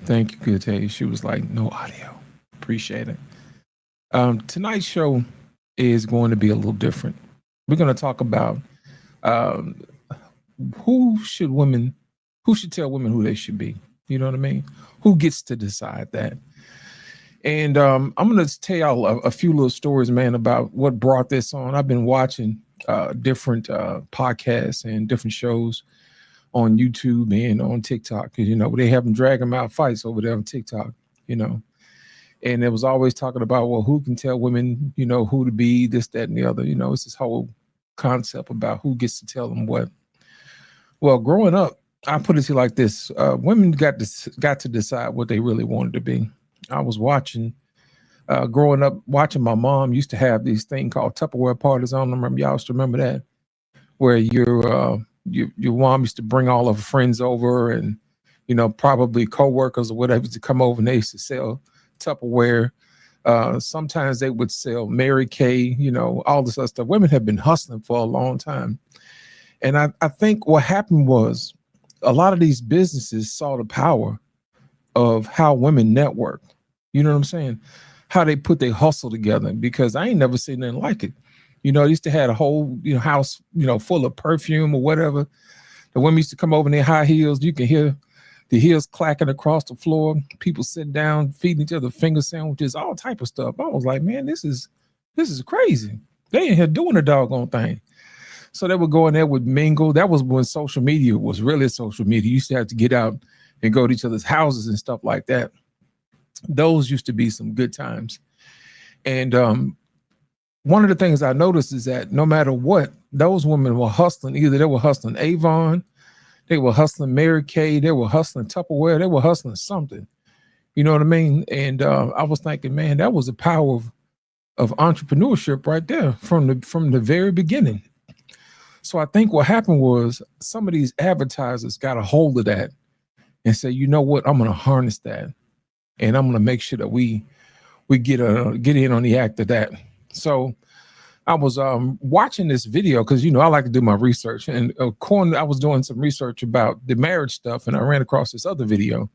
Thank you, good day. She was like, no audio. Appreciate it. Tonight's show is going to be a little different. We're going to talk about um, who should women, who should tell women who they should be. You know what I mean? Who gets to decide that? And I'm going to tell y'all a few little stories, man, about what brought this on. I've been watching different podcasts and different shows on YouTube and on TikTok because they have them drag them out fights over there on TikTok. You know, and it was always talking about, well, who can tell women, who to be, this, that, and the other. It's this whole concept about who gets to tell them what. Well, growing up, I put it to you like this: women got to decide what they really wanted to be. I was watching, growing up, watching my mom used to have these thing called Tupperware parties. I don't remember y'all used to remember that, where your mom used to bring all of her friends over and probably coworkers or whatever to come over, and they used to sell Tupperware. Sometimes they would sell Mary Kay, all this other stuff. Women have been hustling for a long time. And I think what happened was a lot of these businesses saw the power of how women network. You know what I'm saying? How they put their hustle together, because I ain't never seen nothing like it. I used to have a whole, house, full of perfume or whatever. The women used to come over in their high heels. You can hear the heels clacking across the floor, people sitting down, feeding each other finger sandwiches, all type of stuff. I was like, man, this is crazy. They ain't here doing a doggone thing. So they would go in there with mingle. That was when social media was really social media. You used to have to get out and go to each other's houses and stuff like that. Those used to be some good times. And one of the things I noticed is that no matter what, those women were hustling. Either they were hustling Avon, they were hustling Mary Kay, they were hustling Tupperware, they were hustling something. You know what I mean? And I was thinking, man, that was the power of entrepreneurship right there from the very beginning. So I think what happened was some of these advertisers got a hold of that and said, you know what, I'm going to harness that, and I'm going to make sure that we get in on the act of that. So I was watching this video because I like to do my research, and I was doing some research about the marriage stuff, and I ran across this other video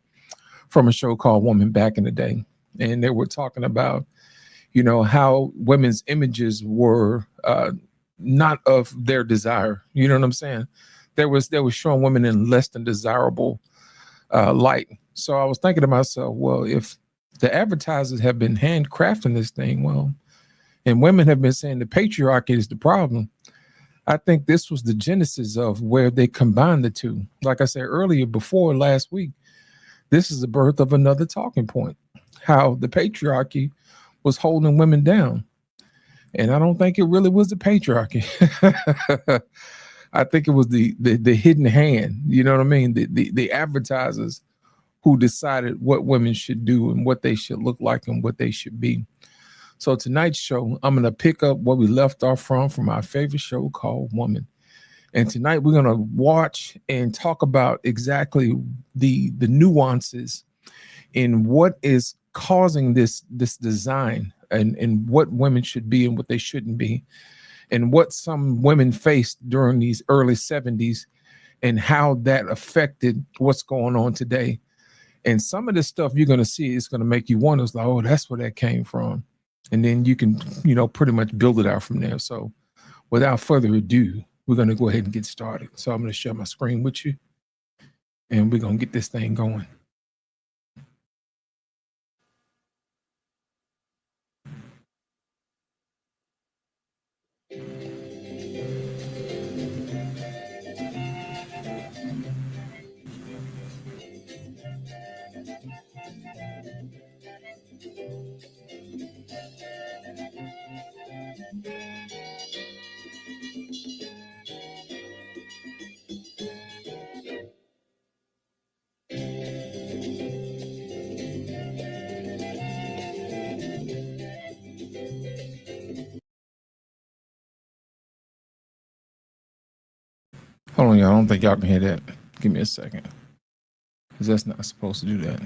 from a show called Woman Back in the Day, and they were talking about how women's images were not of their desire. You know what I'm saying? They were showing women in less than desirable light. So I was thinking to myself, well, if the advertisers have been handcrafting this thing, well, and women have been saying the patriarchy is the problem, I think this was the genesis of where they combined the two. Like I said earlier, before last week, this is the birth of another talking point, how the patriarchy was holding women down. And I don't think it really was the patriarchy. I think it was the hidden hand, you know what I mean? The advertisers who decided what women should do and what they should look like and what they should be. So tonight's show, I'm going to pick up where we left off from our favorite show called Woman. And tonight we're going to watch and talk about exactly the nuances in what is causing this design, and what women should be and what they shouldn't be, and what some women faced during these early 70s and how that affected what's going on today. And some of this stuff you're going to see is going to make you wonder, it's like, oh, that's where that came from. And then you can, pretty much build it out from there. So without further ado, we're going to go ahead and get started. So I'm going to share my screen with you, and we're going to get this thing going. Hold on, y'all. I don't think y'all can hear that. Give me a second, because that's not supposed to do that.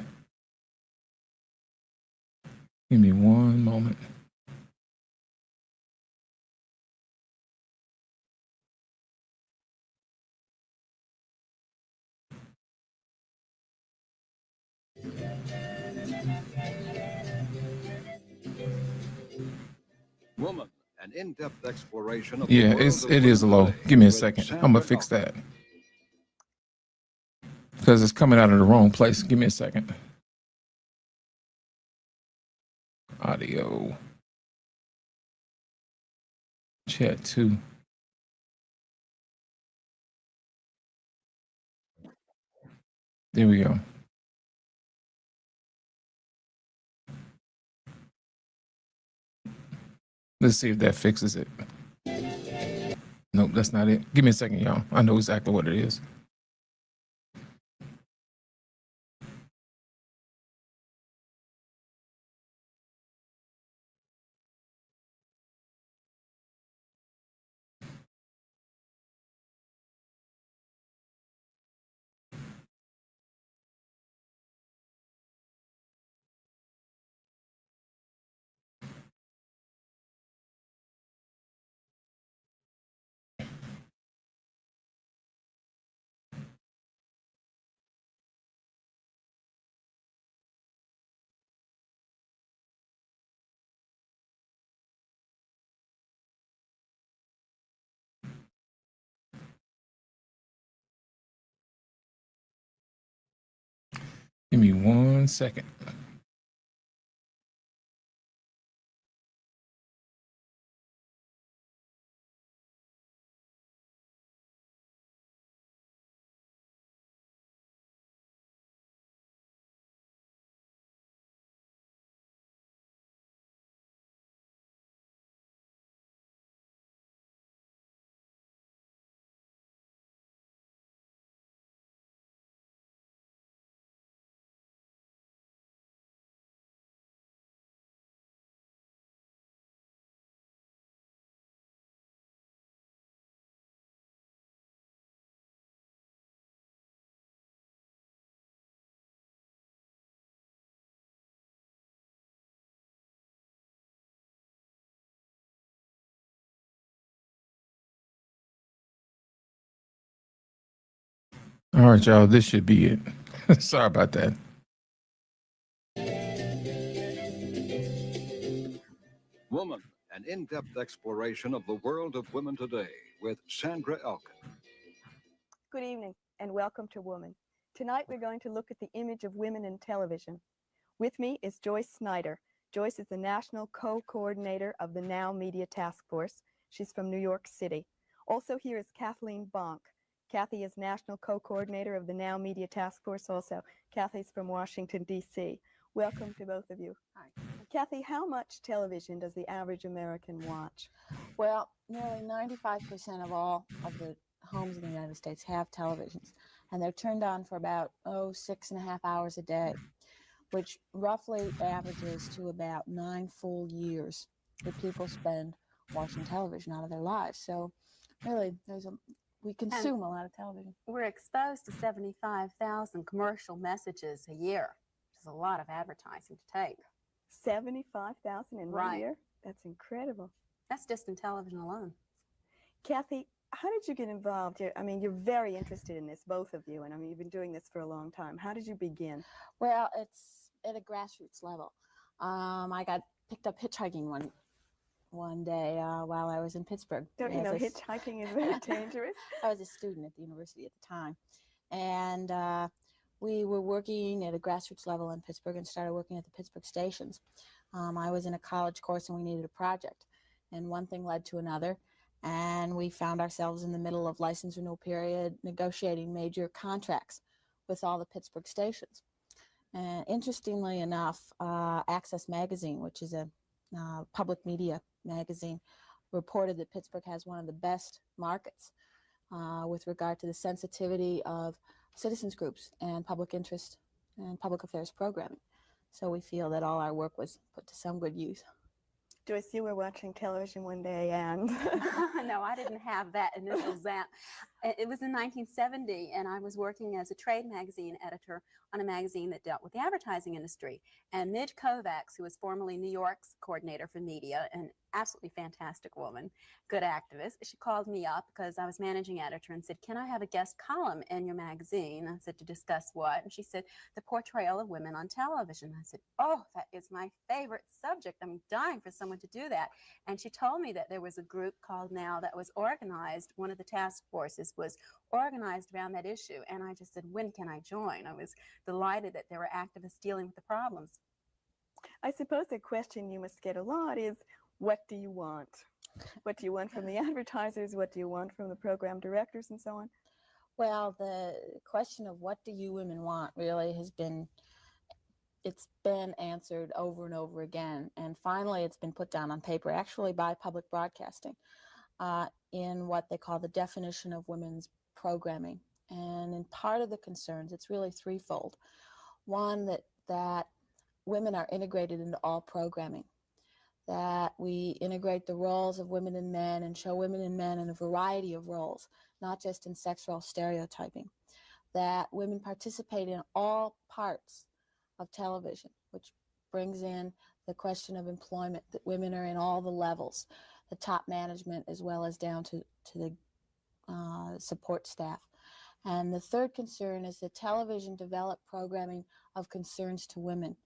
Give me one moment. Woman, an in-depth exploration of Yeah, the world of it is women low. today Give me a with second. I'm Sandra gonna fix Elkin. that because it's coming out of the wrong place. Give me a second. Audio. Chat 2. There we go. Let's see if that fixes it. Nope, that's not it. Give me a second, y'all. I know exactly what it is. Give me 1 second. All right, y'all. This should be it. Sorry about that. Woman, an in-depth exploration of the world of women today with Sandra Elkin. Good evening and welcome to Woman. Tonight we're going to look at the image of women in television. With me is Joyce Snyder. Joyce is the National Co-Coordinator of the Now Media Task Force. She's from New York City. Also here is Kathleen Bonk. Kathy is National Co-Coordinator of the Now Media Task Force also. Kathy's from Washington, D.C. Welcome to both of you. Hi. Kathy, how much television does the average American watch? Well, nearly 95% of all of the homes in the United States have televisions, and they're turned on for about 6.5 hours a day, which roughly averages to about 9 full years that people spend watching television out of their lives. So really, we consume a lot of television. We're exposed to 75,000 commercial messages a year, which is a lot of advertising to take. 75,000 in 1 Right. year? That's incredible. That's just in television alone. Kathy, how did you get involved? You're very interested in this, both of you, and you've been doing this for a long time. How did you begin? Well, it's at a grassroots level. I got picked up hitchhiking one day while I was in Pittsburgh. Don't you know hitchhiking is very dangerous? I was a student at the university at the time, and we were working at a grassroots level in Pittsburgh and started working at the Pittsburgh stations. I was in a college course and we needed a project, and one thing led to another, and we found ourselves in the middle of license renewal period negotiating major contracts with all the Pittsburgh stations. And interestingly enough, Access Magazine, which is a public media magazine, reported that Pittsburgh has one of the best markets with regard to the sensitivity of citizens groups and public interest and public affairs programming. So we feel that all our work was put to some good use. Joyce, you were watching television one day and... No, I didn't have that initial zap. It was in 1970, and I was working as a trade magazine editor on a magazine that dealt with the advertising industry. And Midge Kovacs, who was formerly New York's coordinator for media, an absolutely fantastic woman, good activist, she called me up because I was managing editor and said, "Can I have a guest column in your magazine?" I said, "To discuss what?" And she said, "The portrayal of women on television." I said, "Oh, that is my favorite subject. I'm dying for someone to do that." And she told me that there was a group called Now that was organized. One of the task forces was organized around that issue. And I just said, "When can I join?" I was delighted that there were activists dealing with the problems. I suppose the question you must get a lot is, what do you want? What do you want from the advertisers? What do you want from the program directors and so on? Well, the question of what do you women want really it's been answered over and over again. And finally, it's been put down on paper, actually by public broadcasting, in what they call the definition of women's programming. And in part of the concerns, it's really threefold. One, that women are integrated into all programming, that we integrate the roles of women and men and show women and men in a variety of roles, not just in sex role stereotyping, that women participate in all parts of television, which brings in the question of employment, that women are in all the levels, the top management as well as down to the support staff. And the third concern is that television develop programming of concerns to women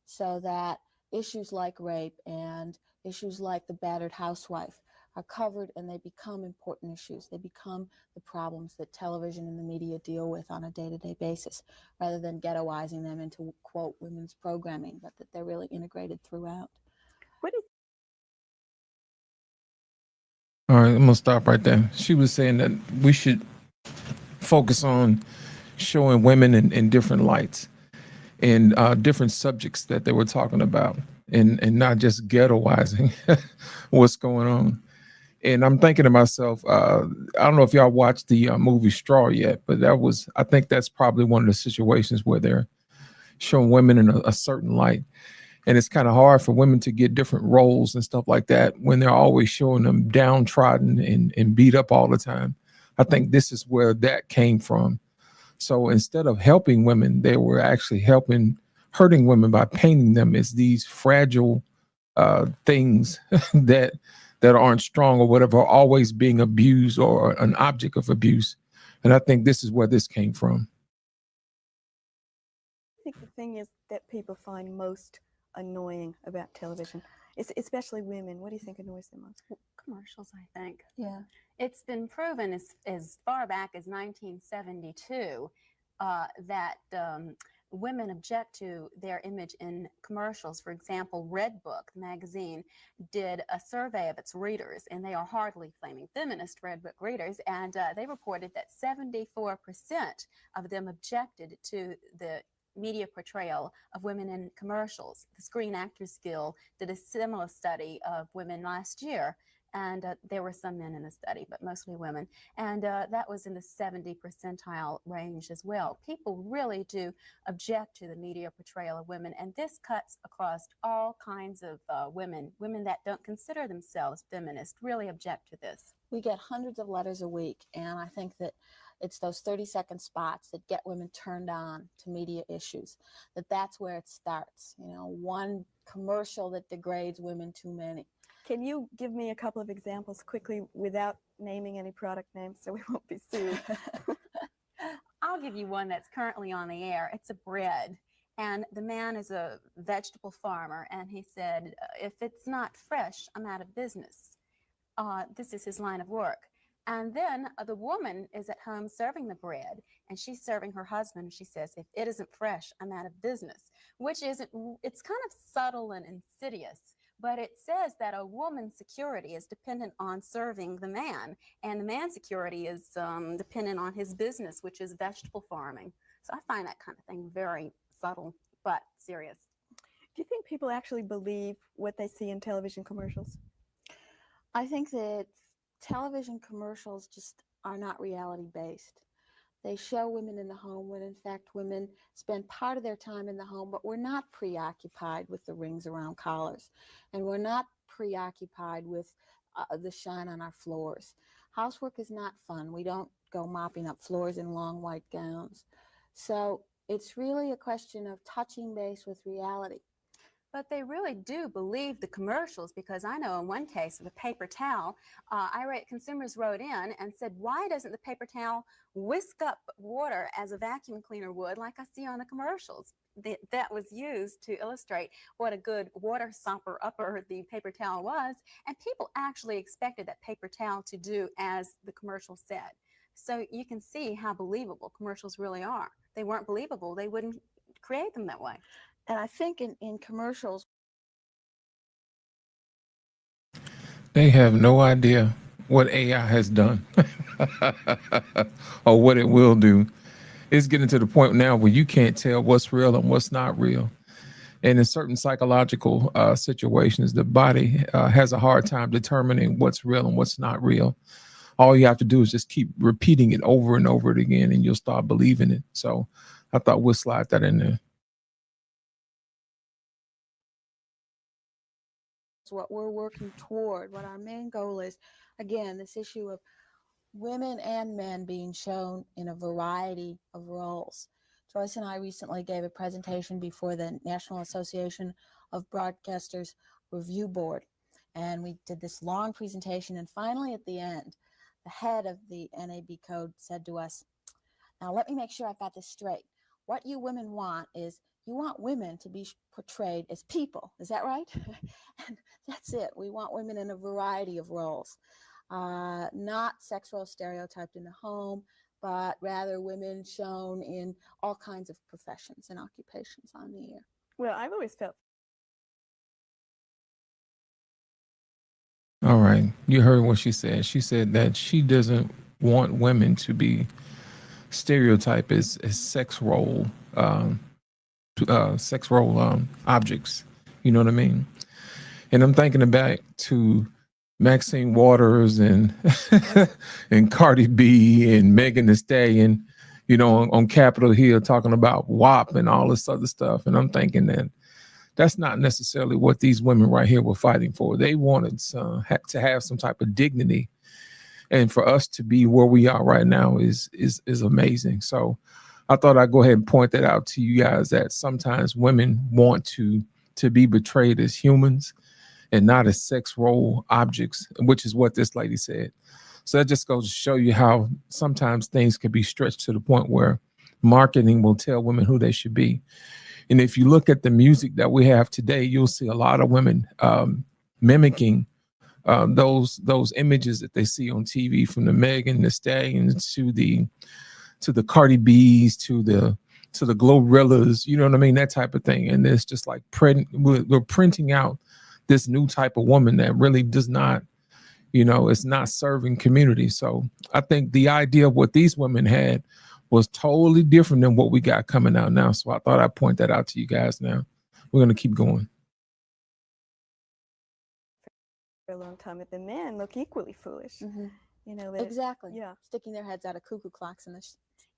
so that issues like rape and issues like the battered housewife are covered, and they become important issues. They become the problems that television and the media deal with on a day-to-day basis, rather than ghettoizing them into, quote, women's programming, but that they're really integrated throughout. What is All right, I'm gonna stop right there. She was saying that we should focus on showing women in different lights and different subjects that they were talking about, and not just ghettoizing what's going on. And I'm thinking to myself, I don't know if y'all watched the movie Straw yet, but I think that's probably one of the situations where they're showing women in a certain light. And it's kind of hard for women to get different roles and stuff like that when they're always showing them downtrodden and beat up all the time. I think this is where that came from. So instead of helping women, they were actually hurting women by painting them as these fragile things that aren't strong or whatever, are always being abused or an object of abuse. And I think this is where this came from. I think the thing is that people find most annoying about television, especially women? What do you think annoys them most? Commercials, I think. Yeah. It's been proven as far back as 1972 that women object to their image in commercials. For example, Redbook, the magazine, did a survey of its readers, and they are hardly flaming feminist Redbook readers, and they reported that 74% of them objected to the media portrayal of women in commercials. The Screen Actors Guild did a similar study of women last year, and there were some men in the study, but mostly women. And that was in the 70 percentile range as well. People really do object to the media portrayal of women, and this cuts across all kinds of women. Women that don't consider themselves feminist really object to this. We get hundreds of letters a week, and I think that it's those 30-second spots that get women turned on to media issues, that's where it starts. You know, one commercial that degrades women too many. Can you give me a couple of examples quickly without naming any product names so we won't be sued? I'll give you one that's currently on the air. It's a bread. And the man is a vegetable farmer, and he said, "If it's not fresh, I'm out of business." This is his line of work. And then the woman is at home serving the bread, and she's serving her husband. She says, "If it isn't fresh, I'm out of business," which isn't, it's kind of subtle and insidious, but it says that a woman's security is dependent on serving the man, and the man's security is dependent on his business, which is vegetable farming. So I find that kind of thing very subtle, but serious. Do you think people actually believe what they see in television commercials? I think that television commercials just are not reality based. They show women in the home when in fact women spend part of their time in the home, but we're not preoccupied with the rings around collars, and we're not preoccupied with the shine on our floors. Housework is not fun. We don't go mopping up floors in long white gowns. So it's really a question of touching base with reality. But they really do believe the commercials, because I know in one case of a paper towel, consumers wrote in and said, why doesn't the paper towel whisk up water as a vacuum cleaner would, like I see on the commercials? That was used to illustrate what a good water sopper upper the paper towel was. And people actually expected that paper towel to do as the commercial said. So you can see how believable commercials really are. If they weren't believable, they wouldn't create them that way. And I think in commercials, They have no idea what AI has done or what it will do. It's getting to the point now where you can't tell what's real and what's not real. And in certain psychological situations, the body has a hard time determining what's real and what's not real. All you have to do is just keep repeating it over and over again, and you'll start believing it. So I thought we'll slide that in there. what we're working toward, what our main goal is, again, this issue of women and men being shown in a variety of roles. Joyce and I recently gave a presentation before the National Association of Broadcasters Review Board, and we did this long presentation, and finally at the end, the head of the NAB code said to us, now let me make sure I've got this straight. What you women want is you want women to be portrayed as people. Is that right? And that's it. We want women in a variety of roles, not sex role stereotyped in the home, but rather women shown in all kinds of professions and occupations on the air. Well, I've always felt All right. You heard what she said. She said that she doesn't want women to be stereotyped as sex role objects. You know what I mean? And I'm thinking back to Maxine Waters and and Cardi B and Megan Thee Stallion, you know, on Capitol Hill talking about WAP and all this other stuff. And I'm thinking that that's not necessarily what these women right here were fighting for. They wanted to have some type of dignity, and for us to be where we are right now is amazing. So I thought I'd go ahead and point that out to you guys, that sometimes women want to be portrayed as humans and not as sex role objects, which is what this lady said. So that just goes to show you how sometimes things can be stretched to the point where marketing will tell women who they should be. And if you look at the music that we have today, you'll see a lot of women mimicking those images that they see on TV, from the Megan Thee Stallions to the Cardi B's to the Glorillas, you know what I mean, that type of thing. And it's just like we're printing out this new type of woman that really does not, you know, it's not serving community. So I think the idea of what these women had was totally different than what we got coming out now. So I thought I'd point that out to you guys now. We're going to keep going. for a long time, but the men look equally foolish. Mm-hmm. You know, Exactly. Yeah. Sticking their heads out of cuckoo clocks in the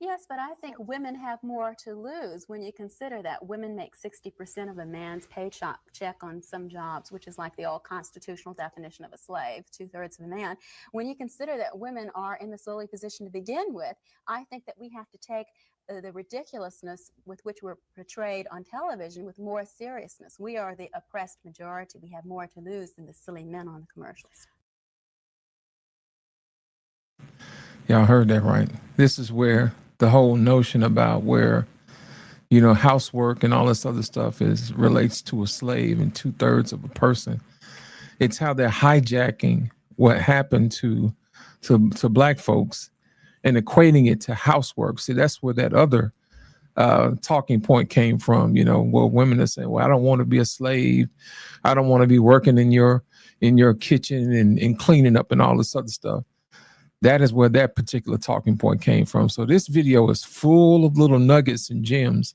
Yes, but I think women have more to lose when you consider that women make 60% of a man's paycheck on some jobs, which is like the old constitutional definition of a slave, 2/3 of a man. When you consider that women are in this lowly position to begin with, I think that we have to take the ridiculousness with which we're portrayed on television with more seriousness. We are the oppressed majority. We have more to lose than the silly men on the commercials. Y'all heard that right. This is where the whole notion about where, you know, housework and all this other stuff relates to a slave and 2/3 of a person. It's how they're hijacking what happened to Black folks and equating it to housework. See, that's where that other talking point came from, you know, where women are saying, well, I don't want to be a slave. I don't want to be working in your kitchen and cleaning up and all this other stuff. That is where that particular talking point came from. So this video is full of little nuggets and gems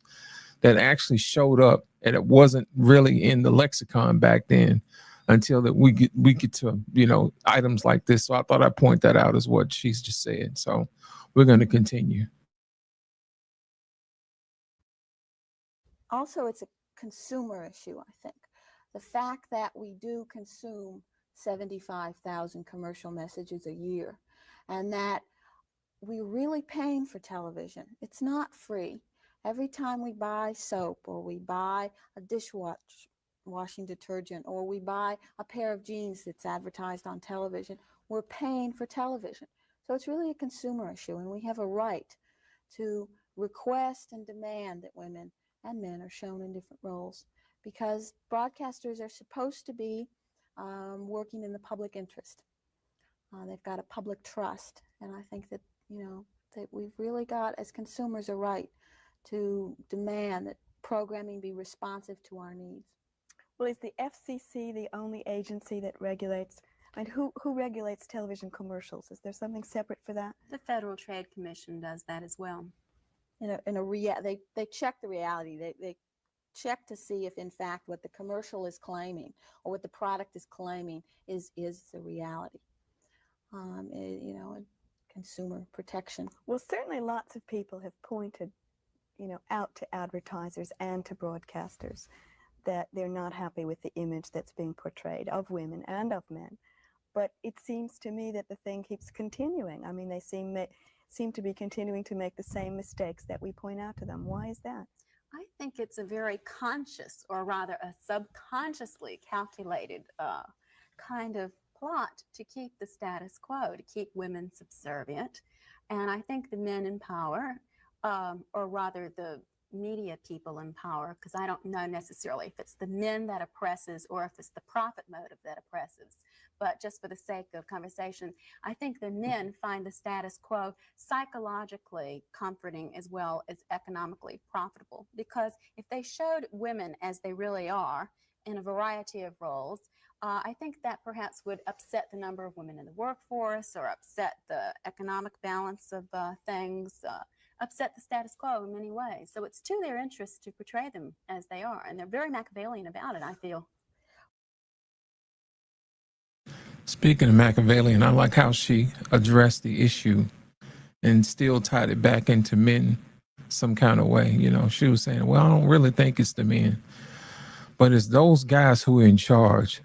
that actually showed up, and it wasn't really in the lexicon back then until that we get to, you know, items like this. So I thought I'd point that out as what she's just said. So we're going to continue. Also, it's a consumer issue, I think. The fact that we do consume 75,000 commercial messages a year, and that we're really paying for television. It's not free. Every time we buy soap, or we buy a washing detergent, or we buy a pair of jeans that's advertised on television, we're paying for television. So it's really a consumer issue, and we have a right to request and demand that women and men are shown in different roles, because broadcasters are supposed to be working in the public interest. They've got a public trust, and I think that, that we've really got, as consumers, a right to demand that programming be responsive to our needs. Well, is the FCC the only agency that regulates? And who regulates television commercials? Is there something separate for that? The Federal Trade Commission does that as well. They check the reality. They check to see if, in fact, what the commercial is claiming or what the product is claiming is the reality. Consumer protection. Well, certainly lots of people have pointed, out to advertisers and to broadcasters that they're not happy with the image that's being portrayed of women and of men. But it seems to me that the thing keeps continuing. I mean, they seem to be continuing to make the same mistakes that we point out to them. Why is that? I think it's a very conscious, or rather a subconsciously calculated kind of plot to keep the status quo, to keep women subservient. And I think the men in power, or rather the media people in power, because I don't know necessarily if it's the men that oppresses or if it's the profit motive that oppresses, but just for the sake of conversation, I think the men find the status quo psychologically comforting as well as economically profitable, because if they showed women as they really are in a variety of roles, I think that perhaps would upset the number of women in the workforce, or upset the economic balance of things, upset the status quo in many ways. So it's to their interest to portray them as they are. And they're very Machiavellian about it, I feel. Speaking of Machiavellian, I like how she addressed the issue and still tied it back into men some kind of way. She was saying, well, I don't really think it's the men, but it's those guys who are in charge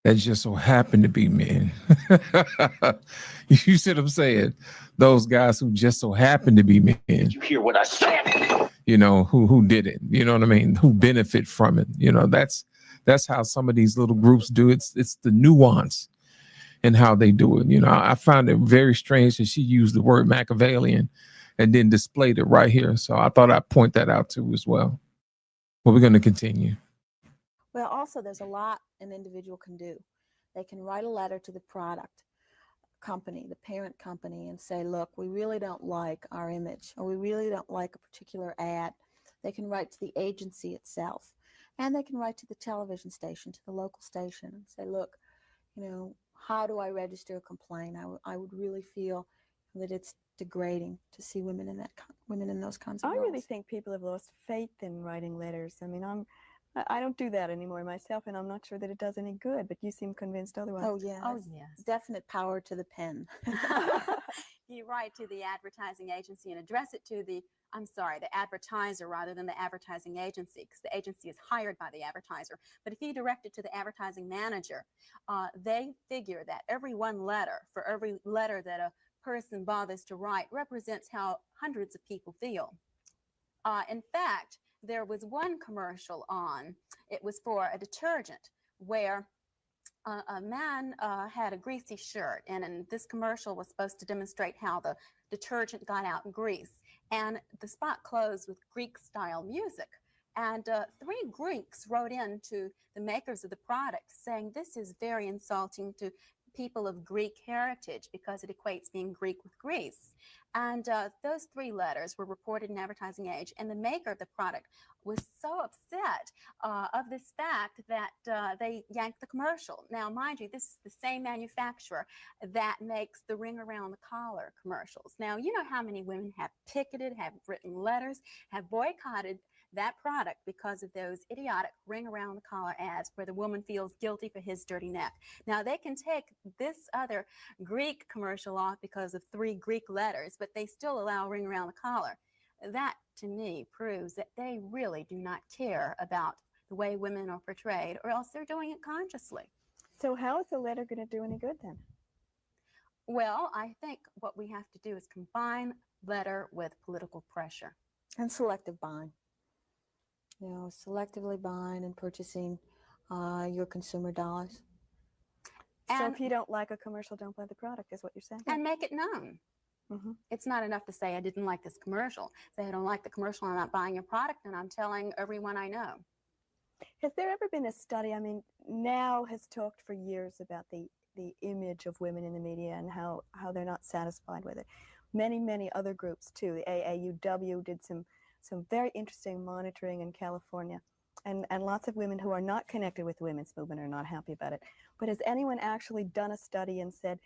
that just so happen to be men. You see what I'm saying? Those guys who just so happen to be men. You hear what I said? Who did it? You know what I mean? Who benefit from it? That's how some of these little groups do it. It's the nuance in how they do it. I found it very strange that she used the word Machiavellian and then displayed it right here. So I thought I'd point that out too as well. But we're going to continue. Well, also, there's a lot an individual can do. They can write a letter to the product company, the parent company, and say, look, we really don't like our image, or we really don't like a particular ad. They can write to the agency itself, and they can write to the television station, to the local station, and say, look, how do I register a complaint? I would really feel that it's degrading to see women in those kinds of roles. I really think people have lost faith in writing letters. I mean, I don't do that anymore myself, and I'm not sure that it does any good, but you seem convinced otherwise. Oh, yeah. Oh, yes. Definite power to the pen. You write to the advertising agency and address it to the advertiser rather than the advertising agency, because the agency is hired by the advertiser. But if you direct it to the advertising manager, they figure that every letter that a person bothers to write represents how hundreds of people feel. In fact, there was one commercial on, it was for a detergent, where a man had a greasy shirt, and this commercial was supposed to demonstrate how the detergent got out in grease. And the spot closed with Greek-style music. And 3 Greeks wrote in to the makers of the product saying, this is very insulting to people of Greek heritage because it equates being Greek with Greece. And those 3 letters were reported in Advertising Age, and the maker of the product was so upset of this fact that they yanked the commercial. Now, mind you, this is the same manufacturer that makes the ring around the collar commercials. Now, you know how many women have picketed, have written letters, have boycotted that product because of those idiotic ring around the collar ads where the woman feels guilty for his dirty neck. Now, they can take this other Greek commercial off because of 3 Greek letters, but they still allow ring around the collar. That, to me, proves that they really do not care about the way women are portrayed, or else they're doing it consciously. So how is the letter going to do any good then? Well, I think what we have to do is combine letter with political pressure. And selective buying. You know, selectively buying and purchasing your consumer dollars. So And- if you don't like a commercial, don't buy the product, is what you're saying. And make it known. Mhm. It's not enough to say I didn't like this commercial. Say I don't like the commercial, I'm not buying your product, and I'm telling everyone I know. Has there ever been a study? I mean, Now has talked for years about the image of women in the media and how they're not satisfied with it. Many other groups too. The AAUW did some very interesting monitoring in California, and lots of women who are not connected with the women's movement are not happy about it. But has anyone actually done a study and said,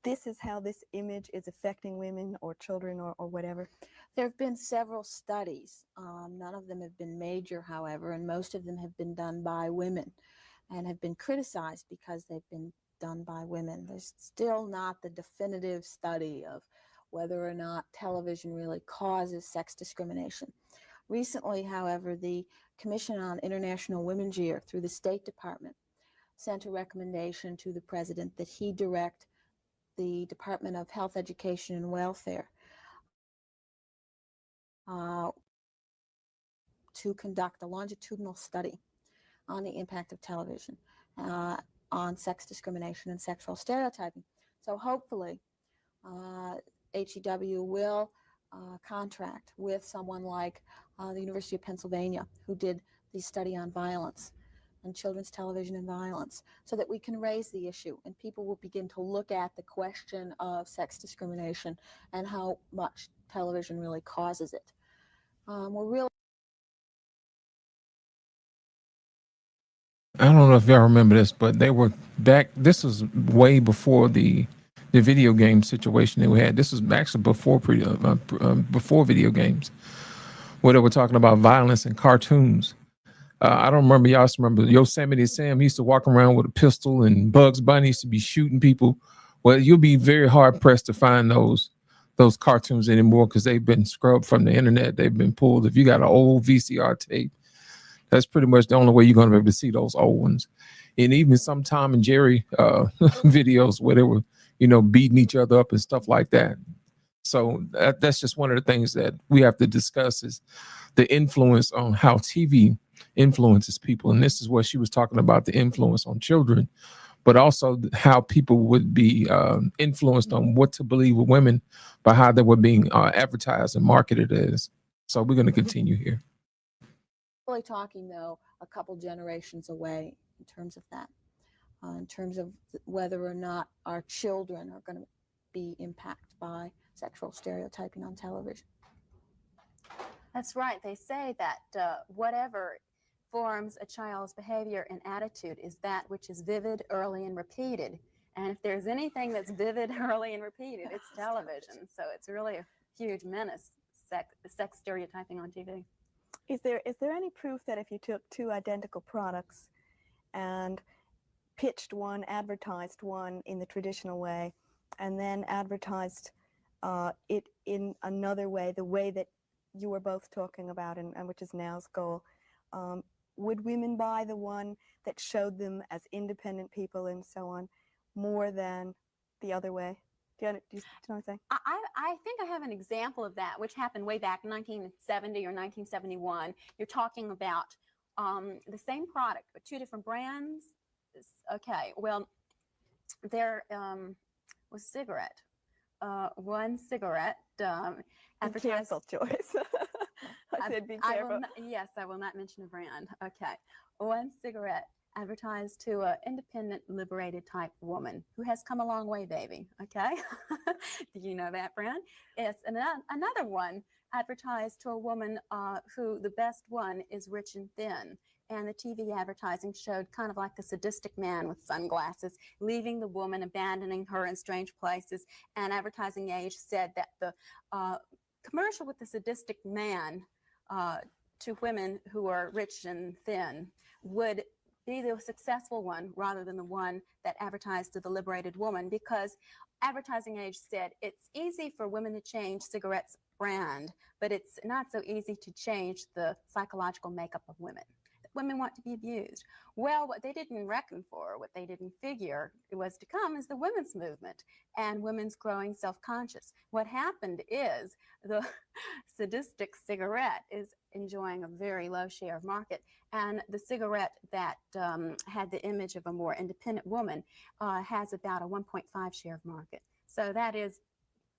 this is how this image is affecting women or children or whatever? There have been several studies. None of them have been major, however, and most of them have been done by women and have been criticized because they've been done by women. There's still not the definitive study of whether or not television really causes sex discrimination. Recently, however, the Commission on International Women's Year through the State Department sent a recommendation to the president that he direct the Department of Health, Education, and Welfare to conduct a longitudinal study on the impact of television on sex discrimination and sexual stereotyping. So hopefully HEW will contract with someone like the University of Pennsylvania, who did the study on violence and children's television and violence, so that we can raise the issue and people will begin to look at the question of sex discrimination and how much television really causes it. We're really I don't know if y'all remember this, but they were back. This was way before the video game situation that we had. This was actually before before video games, where they were talking about violence in cartoons. I don't remember. Y'all remember Yosemite Sam used to walk around with a pistol, and Bugs Bunny used to be shooting people. Well, you'll be very hard pressed to find those cartoons anymore because they've been scrubbed from the internet. They've been pulled. If you got an old VCR tape, that's pretty much the only way you're going to be able to see those old ones. And even some Tom and Jerry videos where they were, beating each other up and stuff like that. So that's just one of the things that we have to discuss is the influence on how TV influences people. And this is what she was talking about, the influence on children, but also how people would be influenced on what to believe with women by how they were being advertised and marketed as. So we're going to continue here. really talking, though, a couple generations away in terms of that, in terms of whether or not our children are going to be impacted by sexual stereotyping on television. That's right. They say that whatever forms a child's behavior and attitude is that which is vivid, early, and repeated. And if there's anything that's vivid, early, and repeated, it's television. So it's really a huge menace, sex stereotyping on TV. Is there any proof that if you took two identical products and pitched one, advertised one in the traditional way, and then advertised it in another way, the way that you were both talking about and which is now's goal, would women buy the one that showed them as independent people and so on more than the other way? Do you know what I'm saying? I think I have an example of that, which happened way back in 1970 or 1971. You're talking about the same product, but two different brands. Okay, well, there was a cigarette. One cigarette advertised. Be careful, Joyce. I said be careful. Yes, I will not mention a brand. Okay, one cigarette advertised to an independent, liberated type woman who has come a long way, baby. Okay, do you know that brand? Yes, and another one advertised to a woman who the best one is rich and thin. And the TV advertising showed kind of like a sadistic man with sunglasses, leaving the woman, abandoning her in strange places. And Advertising Age said that the commercial with the sadistic man to women who are rich and thin would be the successful one rather than the one that advertised to the liberated woman, because Advertising Age said it's easy for women to change cigarettes brand, but it's not so easy to change the psychological makeup of women. women want to be abused. Well, what they didn't reckon for, what they didn't figure was to come is the women's movement and women's growing self-conscious. What happened is the sadistic cigarette is enjoying a very low share of market, and the cigarette that had the image of a more independent woman has about a 1.5 share of market. So that is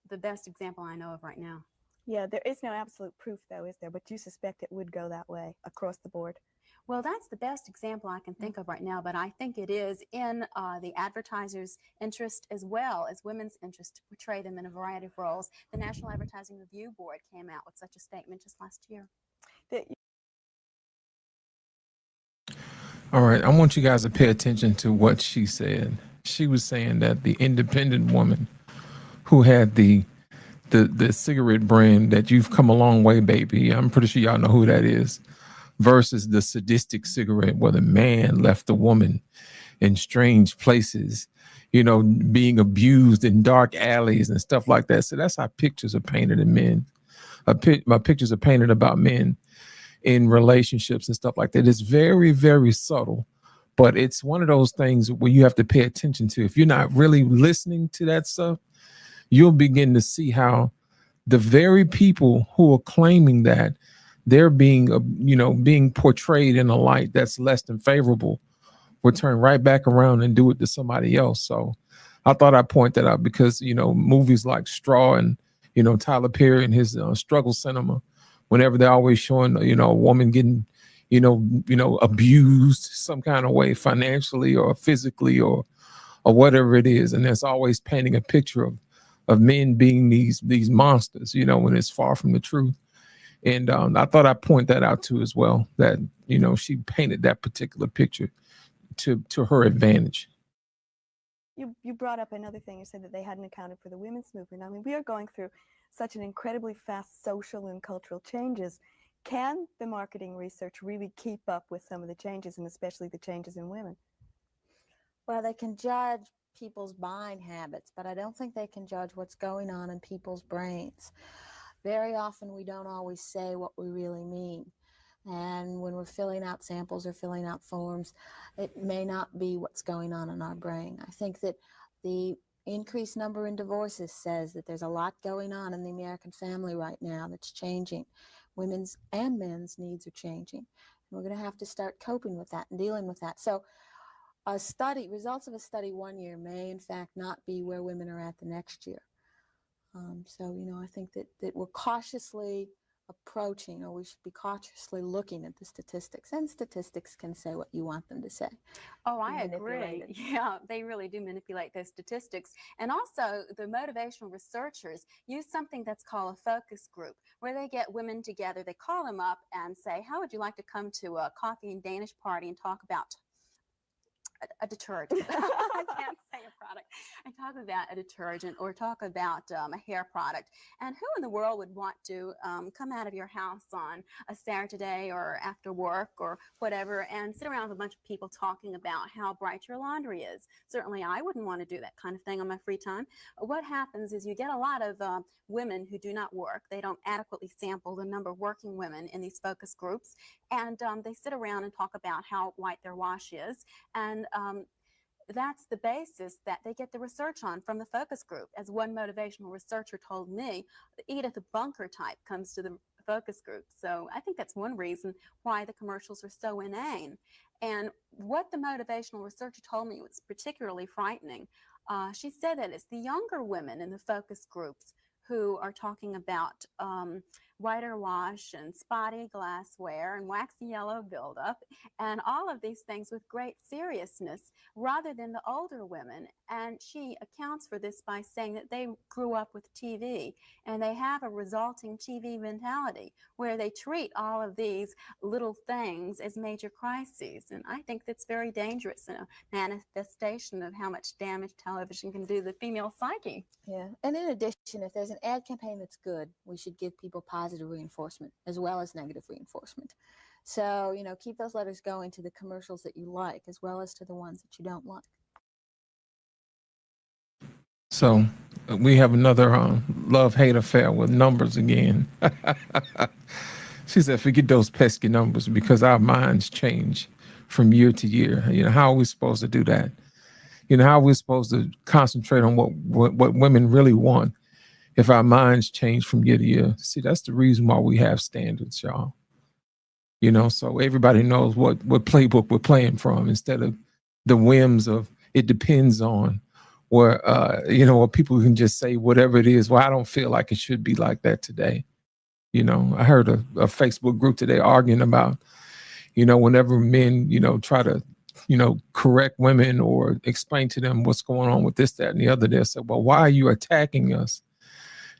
the best example I know of right now. Yeah, there is no absolute proof, though, is there? But you suspect it would go that way across the board. Well, that's the best example I can think of right now, but I think it is in the advertisers' interest as well as women's interest to portray them in a variety of roles. The National Advertising Review Board came out with such a statement just last year. All right, I want you guys to pay attention to what she said. She was saying that the independent woman who had the cigarette brand that you've come a long way, baby. I'm pretty sure y'all know who that is. Versus the sadistic cigarette where the man left the woman in strange places, you know, being abused in dark alleys and stuff like that. So that's how pictures are painted of men. My pictures are painted about men in relationships and stuff like that. It's very, very subtle, but it's one of those things where you have to pay attention to. If you're not really listening to that stuff, you'll begin to see how the very people who are claiming that they're being, being portrayed in a light that's less than favorable will turn right back around and do it to somebody else. So I thought I'd point that out because, movies like Straw and, Tyler Perry and his struggle cinema, whenever they're always showing, a woman getting, abused some kind of way financially or physically or whatever it is. And that's always painting a picture of men being these monsters, when it's far from the truth. And I thought I'd point that out too as well, that, she painted that particular picture to her advantage. You brought up another thing. You said that they hadn't accounted for the women's movement. I mean, we are going through such an incredibly fast social and cultural changes. Can the marketing research really keep up with some of the changes, and especially the changes in women? Well, they can judge people's buying habits, but I don't think they can judge what's going on in people's brains. Very often we don't always say what we really mean. And when we're filling out samples or filling out forms, it may not be what's going on in our brain. I think that the increased number in divorces says that there's a lot going on in the American family right now that's changing. Women's and men's needs are changing. And we're going to have to start coping with that and dealing with that. So results of a study 1 year may in fact not be where women are at the next year. I think that we're cautiously approaching, or we should be cautiously looking at the statistics, and statistics can say what you want them to say. Oh, I agree. Yeah, they really do manipulate those statistics. And also the motivational researchers use something that's called a focus group, where they get women together, they call them up and say, how would you like to come to a coffee and Danish party and talk about a detergent? I can't say a product. I talk about a detergent or talk about a hair product. And who in the world would want to come out of your house on a Saturday or after work or whatever and sit around with a bunch of people talking about how bright your laundry is? Certainly I wouldn't want to do that kind of thing on my free time. What happens is you get a lot of women who do not work. They don't adequately sample the number of working women in these focus groups. And they sit around and talk about how white their wash is. And that's the basis that they get the research on from the focus group. As one motivational researcher told me, Edith Bunker type comes to the focus group. So I think that's one reason why the commercials are so inane. And what the motivational researcher told me was particularly frightening. She said that it's the younger women in the focus groups who are talking about whiter wash and spotty glassware and waxy yellow buildup and all of these things with great seriousness rather than the older women. And she accounts for this by saying that they grew up with TV and they have a resulting TV mentality where they treat all of these little things as major crises. And I think that's very dangerous and a manifestation of how much damage television can do the female psyche. Yeah. And in addition, if there's an ad campaign that's good, we should give people positive reinforcement as well as negative reinforcement. So, keep those letters going to the commercials that you like as well as to the ones that you don't like. So we have another love-hate affair with numbers again. She said, forget those pesky numbers because our minds change from year to year. You know, how are we supposed to do that? You know, how are we supposed to concentrate on what women really want if our minds change from year to year? See, that's the reason why we have standards, y'all. You know, so everybody knows what playbook we're playing from instead of the whims of it depends on, or you know, or people can just say whatever it is. Well, I don't feel like it should be like that today. You know, I heard a Facebook group today arguing about, you know, whenever men, you know, try to, you know, correct women or explain to them what's going on with this, that, and the other, they said, well, why are you attacking us?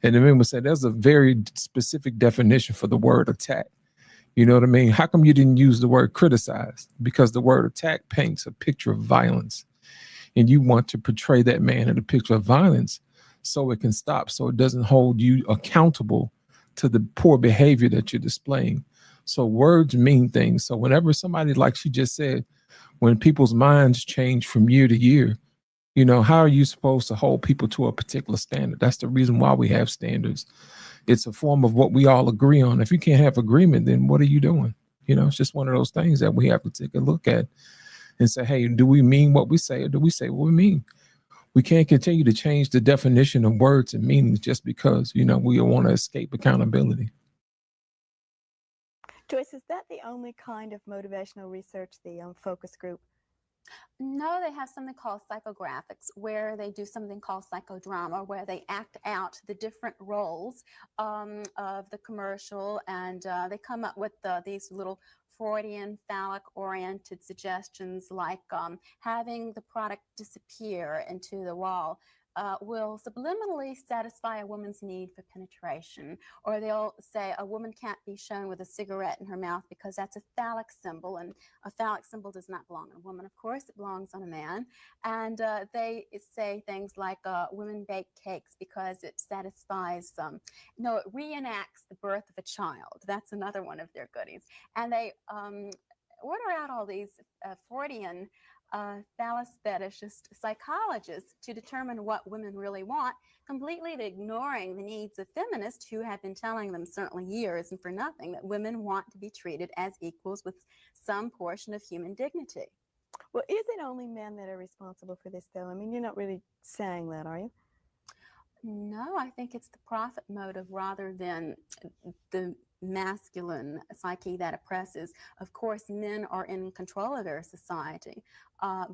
And the men would say, there's a very specific definition for the word attack. You know what I mean? How come you didn't use the word criticize? Because the word attack paints a picture of violence. And you want to portray that man in a picture of violence so it can stop, so it doesn't hold you accountable to the poor behavior that you're displaying. So words mean things. So whenever somebody, like she just said, when people's minds change from year to year, you know, how are you supposed to hold people to a particular standard? That's the reason why we have standards. It's a form of what we all agree on. If you can't have agreement, then what are you doing? You know, it's just one of those things that we have to take a look at and say, hey, do we mean what we say, or do we say what we mean? We can't continue to change the definition of words and meanings just because, you know, we want to escape accountability. Joyce, is that the only kind of motivational research, the focus group? No, they have something called psychographics, where they do something called psychodrama, where they act out the different roles of the commercial, and they come up with these little Freudian phallic-oriented suggestions, like having the product disappear into the wall will subliminally satisfy a woman's need for penetration. Or they'll say a woman can't be shown with a cigarette in her mouth because that's a phallic symbol, and a phallic symbol does not belong on a woman. Of course, it belongs on a man. And they say things like women bake cakes because it satisfies, no, it reenacts the birth of a child. That's another one of their goodies. And they order out all these Freudian phallus fetishist psychologists to determine what women really want, completely ignoring the needs of feminists who have been telling them, certainly years and for nothing, that women want to be treated as equals with some portion of human dignity. Well, is it only men that are responsible for this, though? I mean, you're not really saying that, are you? No, I think it's the profit motive rather than the masculine psyche that oppresses. Of course, men are in control of their society,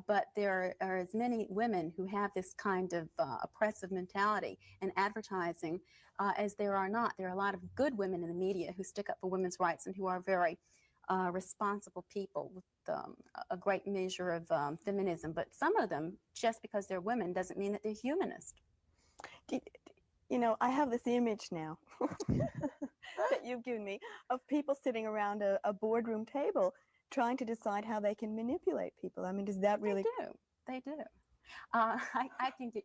but there are as many women who have this kind of oppressive mentality in advertising as there are not. There are a lot of good women in the media who stick up for women's rights and who are very responsible people with a great measure of feminism. But some of them, just because they're women, doesn't mean that they're humanist. You know, I have this image now that you've given me of people sitting around a boardroom table trying to decide how they can manipulate people. I mean, does that really? They do.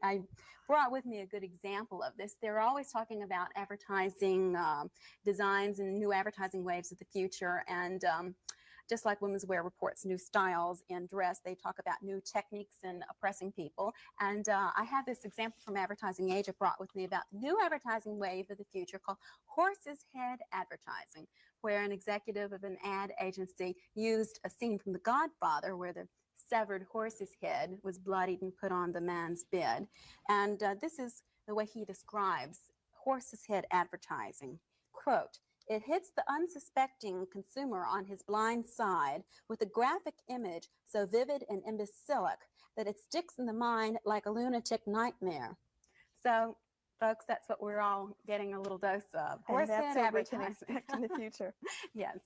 I brought with me a good example of this. They're always talking about advertising designs and new advertising waves of the future. And just like Women's Wear reports new styles in dress, they talk about new techniques in oppressing people. And I have this example from Advertising Age I brought with me about the new advertising wave of the future called horse's head advertising, where an executive of an ad agency used a scene from The Godfather where the severed horse's head was bloodied and put on the man's bed. And this is the way he describes horse's head advertising. Quote, "It hits the unsuspecting consumer on his blind side with a graphic image so vivid and imbecilic that it sticks in the mind like a lunatic nightmare." So, folks, that's what we're all getting a little dose of. And that's what we can expect in the future. Yes.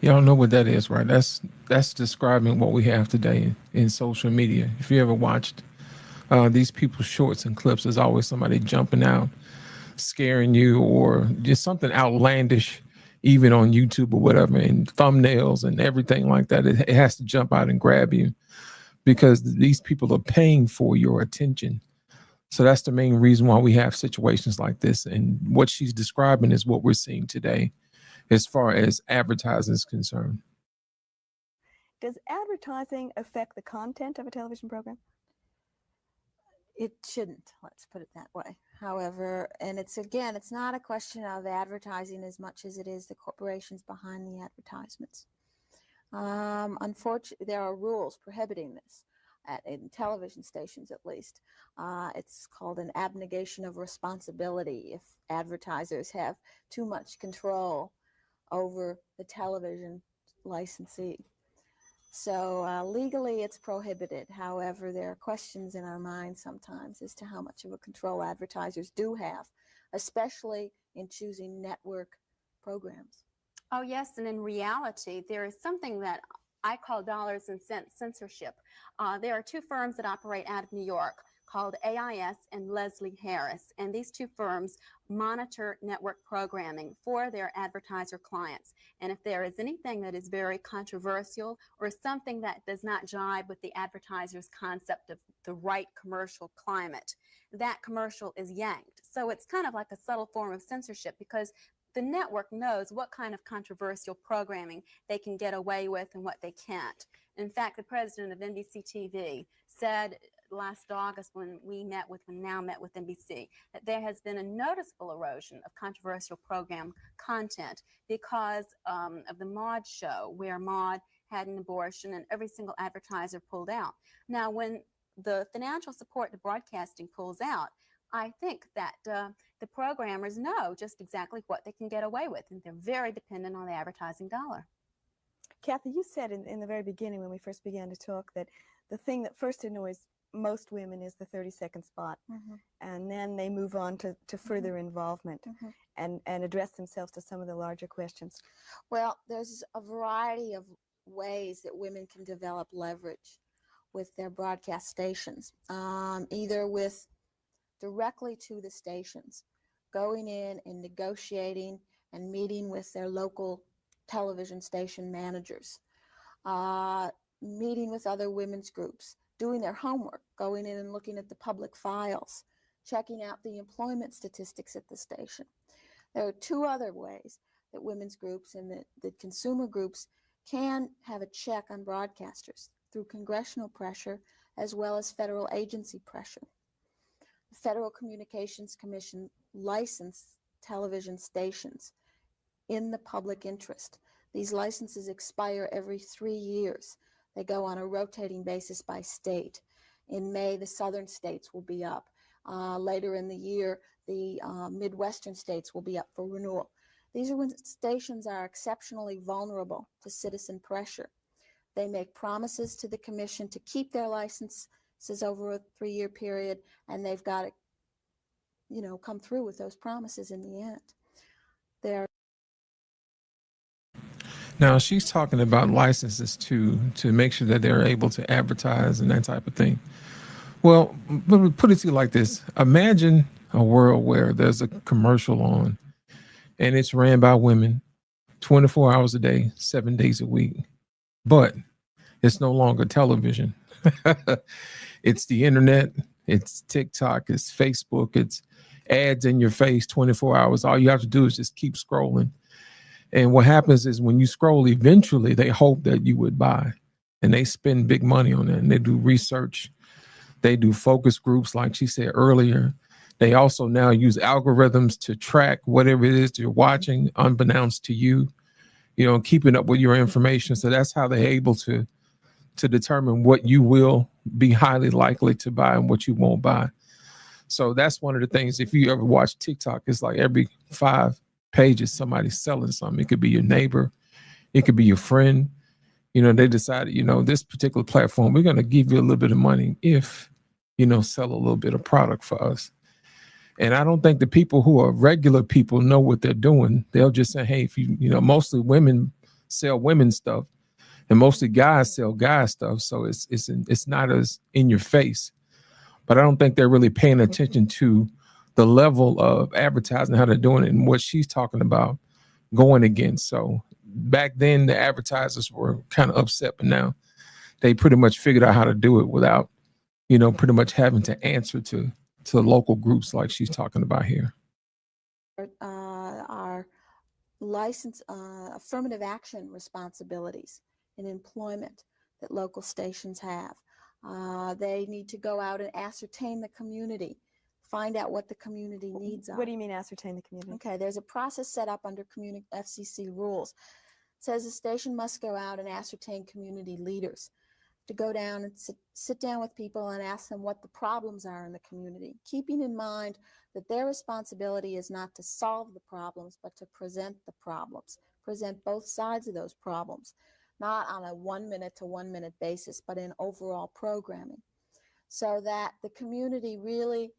Y'all know what that is, right? That's describing what we have today in social media. If you ever watched these people's shorts and clips, there's always somebody jumping out, scaring you, or just something outlandish, even on YouTube or whatever, and thumbnails and everything like that. It has to jump out and grab you because these people are paying for your attention. So that's the main reason why we have situations like this. And what she's describing is what we're seeing today as far as advertising is concerned. Does advertising affect the content of a television program? It shouldn't, let's put it that way. however, and it's not a question of advertising as much as it is the corporations behind the advertisements. Unfortunately, there are rules prohibiting this in television stations, at least. It's called an abnegation of responsibility if advertisers have too much control over the television licensee. So legally, it's prohibited. However, there are questions in our minds sometimes as to how much of a control advertisers do have, especially in choosing network programs. Oh, yes. And in reality, there is something that I call dollars and cents censorship. There are two firms that operate out of New York called AIS and Leslie Harris. And these two firms monitor network programming for their advertiser clients. And if there is anything that is very controversial or something that does not jibe with the advertiser's concept of the right commercial climate, that commercial is yanked. So it's kind of like a subtle form of censorship because the network knows what kind of controversial programming they can get away with and what they can't. In fact, the president of NBC TV said last August when Now met with NBC, that there has been a noticeable erosion of controversial program content because of the Maude show, where Maude had an abortion and every single advertiser pulled out. Now, when the financial support to broadcasting pulls out, I think that the programmers know just exactly what they can get away with, and they're very dependent on the advertising dollar. Kathy, you said in the very beginning when we first began to talk that the thing that first annoys most women is the 30-second spot. Mm-hmm. And then they move on to further involvement Mm-hmm. and address themselves to some of the larger questions. Well, there's a variety of ways that women can develop leverage with their broadcast stations, either with directly to the stations, going in and negotiating and meeting with their local television station managers, meeting with other women's groups, doing their homework, going in and looking at the public files, checking out the employment statistics at the station. There are two other ways that women's groups and the consumer groups can have a check on broadcasters through congressional pressure as well as federal agency pressure. The Federal Communications Commission licensed television stations in the public interest. These licenses expire every 3 years. They go on a rotating basis by state. In May, the southern states will be up. Later in the year, the Midwestern states will be up for renewal. These are when stations are exceptionally vulnerable to citizen pressure. They make promises to the commission to keep their licenses over a 3-year period, and they've got to, come through with those promises in the end. Now she's talking about licenses to make sure that they're able to advertise and that type of thing. Well, let me put it to you like this. Imagine a world where there's a commercial on and it's ran by women 24 hours a day, 7 days a week, but it's no longer television. It's the internet, it's TikTok, it's Facebook, it's ads in your face 24 hours. All you have to do is just keep scrolling. And what happens is when you scroll, eventually they hope that you would buy, and they spend big money on it, and they do research. They do focus groups, like she said earlier. They also now use algorithms to track whatever it is you're watching, unbeknownst to you, keeping up with your information. So that's how they're able to determine what you will be highly likely to buy and what you won't buy. So that's one of the things. If you ever watch TikTok, it's like every 5 pages somebody's selling something. It could be your neighbor, it could be your friend. They decided, this particular platform, we're going to give you a little bit of money if sell a little bit of product for us. And I don't think the people who are regular people know what they're doing. They'll just say, hey, if mostly women sell women's stuff and mostly guys sell guy stuff, so it's not as in your face. But I don't think they're really paying attention to the level of advertising, how they're doing it, and what she's talking about going against. So back then, the advertisers were kind of upset, but now they pretty much figured out how to do it without, pretty much having to answer to local groups like she's talking about here. Our license affirmative action responsibilities in employment that local stations have. They need to go out and ascertain the community, find out what the community needs are. What do you mean ascertain the community? Okay, there's a process set up under FCC rules. It says the station must go out and ascertain community leaders, to go down and sit down with people and ask them what the problems are in the community, keeping in mind that their responsibility is not to solve the problems, but to present the problems, present both sides of those problems, not on a 1 minute to 1 minute basis, but in overall programming, so that the community really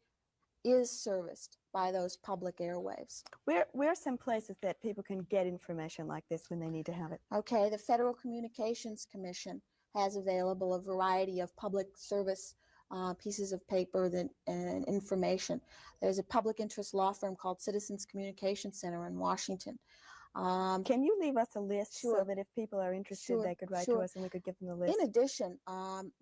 is serviced by those public airwaves. Where are some places that people can get information like this when they need to have it? Okay, the Federal Communications Commission has available a variety of public service pieces of paper and information. There's a public interest law firm called Citizens Communication Center in Washington. Can you leave us a list so Sure. that if people are interested, Sure, they could write sure. to us and we could give them the list? In addition,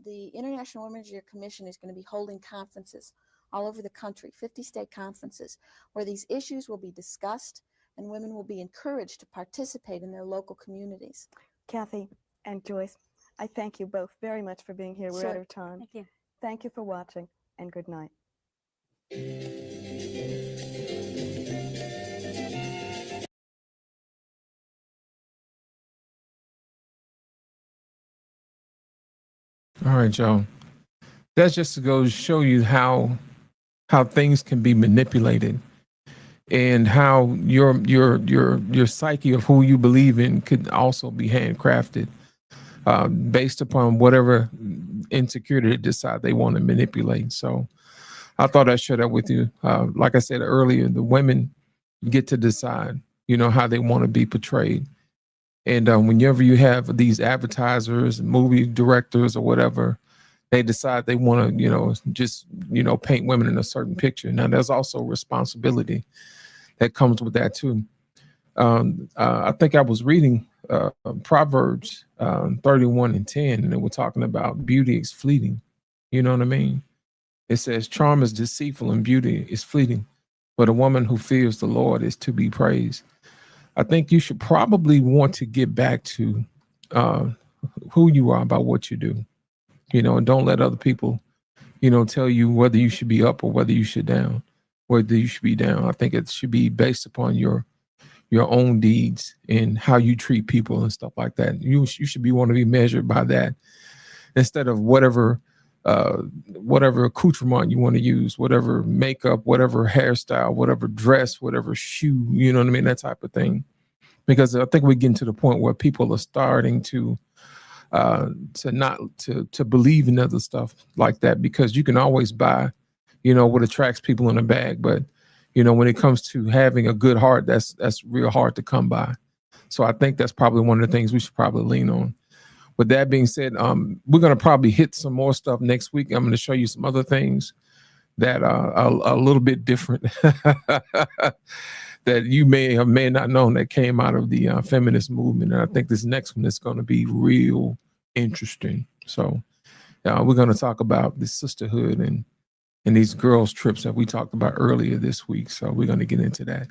the International Women's Year Commission is going to be holding conferences all over the country, 50 state conferences, where these issues will be discussed and women will be encouraged to participate in their local communities. Kathy and Joyce, I thank you both very much for being here. We're out Sure. of time. Thank you. Thank you for watching, and good night. All right, y'all. That's just to go show you how things can be manipulated, and how your psyche of who you believe in could also be handcrafted based upon whatever insecurity they decide they want to manipulate. So I thought I'd share that with you. Like I said earlier, the women get to decide, how they want to be portrayed. And whenever you have these advertisers, movie directors or whatever, they decide they want to, just, paint women in a certain picture. Now, there's also responsibility that comes with that too. I think I was reading Proverbs 31:10, and they were talking about beauty is fleeting. You know what I mean? It says charm is deceitful and beauty is fleeting, but a woman who fears the Lord is to be praised. I think you should probably want to get back to who you are about what you do, and don't let other people, tell you whether you should be up or whether you should be down. I think it should be based upon your own deeds and how you treat people and stuff like that. You should want to be measured by that instead of whatever accoutrement you want to use, whatever makeup, whatever hairstyle, whatever dress, whatever shoe, you know what I mean? That type of thing. Because I think we're getting to the point where people are starting to believe in other stuff like that, because you can always buy, what attracts people in a bag. But, when it comes to having a good heart, that's real hard to come by. So I think that's probably one of the things we should probably lean on. With that being said, we're going to probably hit some more stuff next week. I'm going to show you some other things that are a little bit different that you may have not known that came out of the feminist movement. And I think this next one is going to be real interesting. So we're going to talk about the sisterhood and these girls' trips that we talked about earlier this week. So we're going to get into that.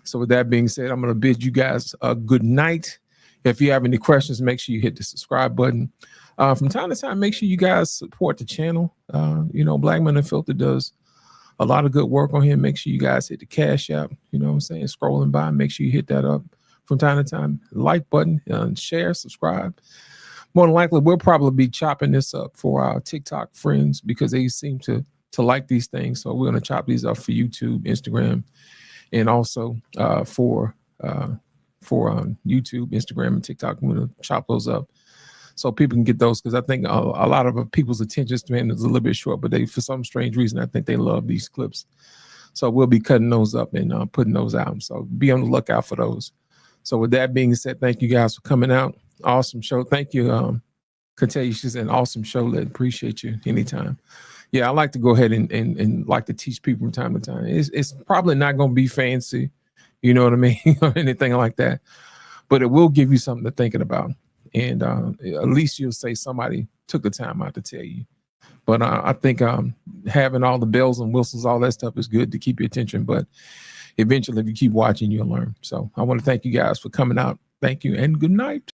So with that being said, I'm going to bid you guys a good night. If you have any questions, make sure you hit the subscribe button. From time to time, make sure you guys support the channel. Black Men Unfiltered does a lot of good work on here. Make sure you guys hit the Cash App. You know what I'm saying? Scrolling by, make sure you hit that up from time to time. Like button, share, subscribe. More than likely, we'll probably be chopping this up for our TikTok friends because they seem to like these things. So we're going to chop these up for YouTube, Instagram, and also for YouTube, Instagram, and TikTok. I'm going to chop those up so people can get those, because I think a lot of people's attention span is a little bit short, but they, for some strange reason, I think they love these clips. So we'll be cutting those up and putting those out. So be on the lookout for those. So with that being said, thank you guys for coming out. Awesome show. Thank you. Could tell you she's an awesome show. That appreciate you anytime. Yeah, I like to go ahead and like to teach people from time to time. It's probably not going to be fancy, you know what I mean, or anything like that, but it will give you something to thinking about. And at least you'll say somebody took the time out to tell you. But I think having all the bells and whistles, all that stuff is good to keep your attention. But eventually, if you keep watching, you'll learn. So I want to thank you guys for coming out. Thank you and good night.